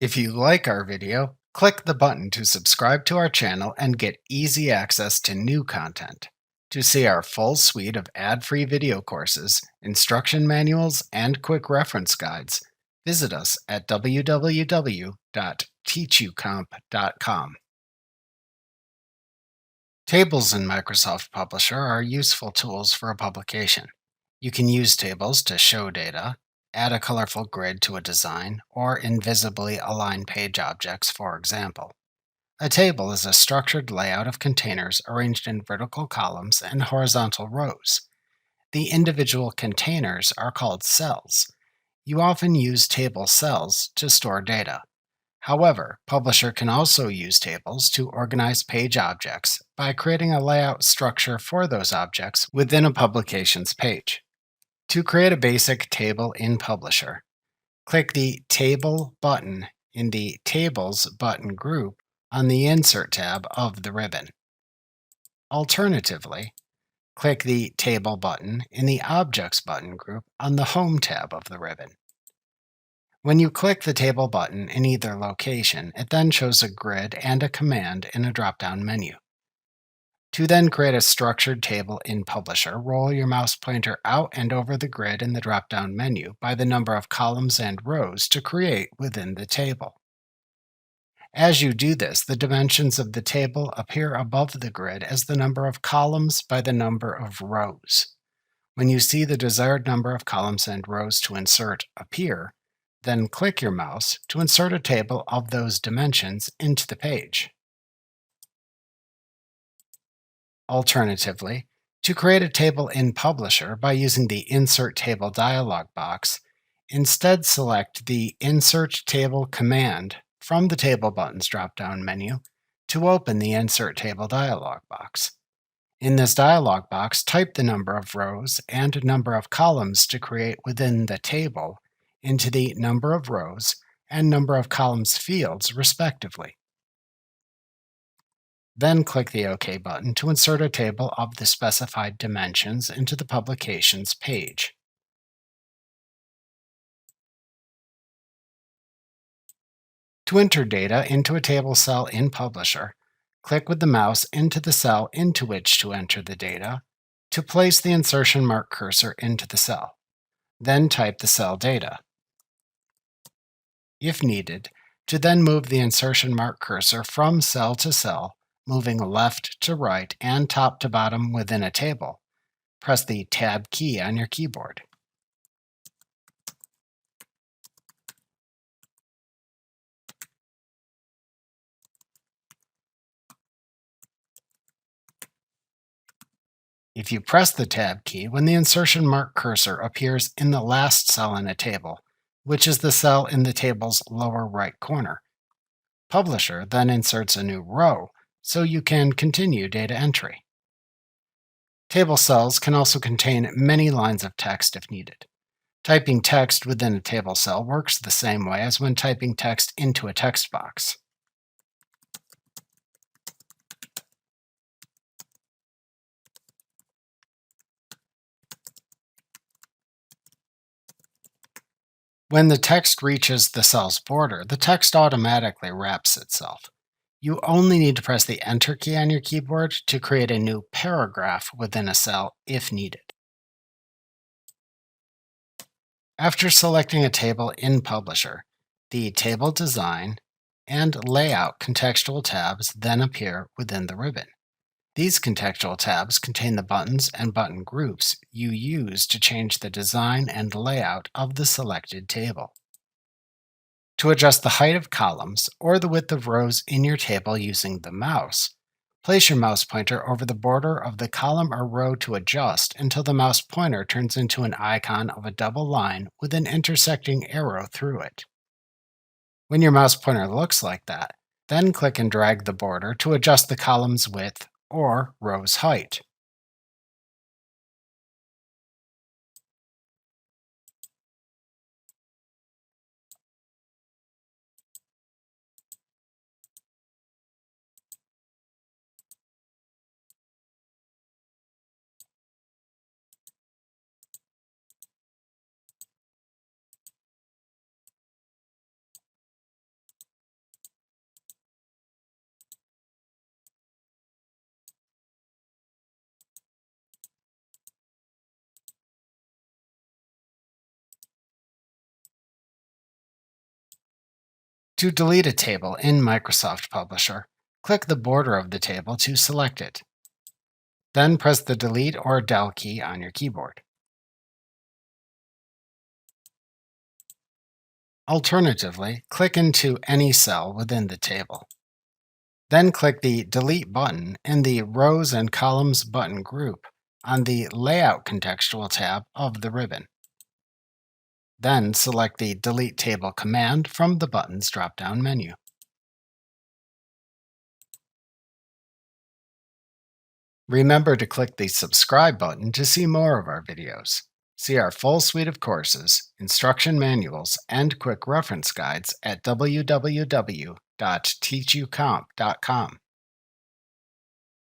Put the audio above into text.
If you like our video, click the button to subscribe to our channel and get easy access to new content. To see our full suite of ad-free video courses, instruction manuals, and quick reference guides, visit us at www.teachucomp.com. Tables in Microsoft Publisher are useful tools for a publication. You can use tables to show data, add a colorful grid to a design, or invisibly align page objects, for example. A table is a structured layout of containers arranged in vertical columns and horizontal rows. The individual containers are called cells. You often use table cells to store data. However, Publisher can also use tables to organize page objects by creating a layout structure for those objects within a publication's page. To create a basic table in Publisher, click the Table button in the Tables button group on the Insert tab of the ribbon. Alternatively, click the Table button in the Objects button group on the Home tab of the ribbon. When you click the Table button in either location, it then shows a grid and a command in a drop-down menu. To then create a structured table in Publisher, roll your mouse pointer out and over the grid in the drop-down menu by the number of columns and rows to create within the table. As you do this, the dimensions of the table appear above the grid as the number of columns by the number of rows. When you see the desired number of columns and rows to insert appear, then click your mouse to insert a table of those dimensions into the page. Alternatively, to create a table in Publisher by using the Insert Table dialog box, instead select the Insert Table command from the Table buttons drop-down menu to open the Insert Table dialog box. In this dialog box, type the number of rows and number of columns to create within the table into the number of rows and number of columns fields, respectively. Then click the OK button to insert a table of the specified dimensions into the publication's page. To enter data into a table cell in Publisher, click with the mouse into the cell into which to enter the data to place the insertion mark cursor into the cell. Then type the cell data. If needed, to then move the insertion mark cursor from cell to cell, moving left to right and top to bottom within a table, press the Tab key on your keyboard. If you press the Tab key when the insertion mark cursor appears in the last cell in a table, which is the cell in the table's lower right corner, Publisher then inserts a new row so you can continue data entry. Table cells can also contain many lines of text if needed. Typing text within a table cell works the same way as when typing text into a text box. When the text reaches the cell's border, the text automatically wraps itself. You only need to press the Enter key on your keyboard to create a new paragraph within a cell if needed. After selecting a table in Publisher, the Table Design and Layout contextual tabs then appear within the ribbon. These contextual tabs contain the buttons and button groups you use to change the design and layout of the selected table. To adjust the height of columns or the width of rows in your table using the mouse, place your mouse pointer over the border of the column or row to adjust until the mouse pointer turns into an icon of a double line with an intersecting arrow through it. When your mouse pointer looks like that, then click and drag the border to adjust the column's width or row's height. To delete a table in Microsoft Publisher, click the border of the table to select it. Then press the Delete or Del key on your keyboard. Alternatively, click into any cell within the table. Then click the Delete button in the Rows and Columns button group on the Layout Contextual tab of the ribbon. Then select the Delete Table command from the button's drop-down menu. Remember to click the subscribe button to see more of our videos. See our full suite of courses, instruction manuals, and quick reference guides at www.teachucomp.com.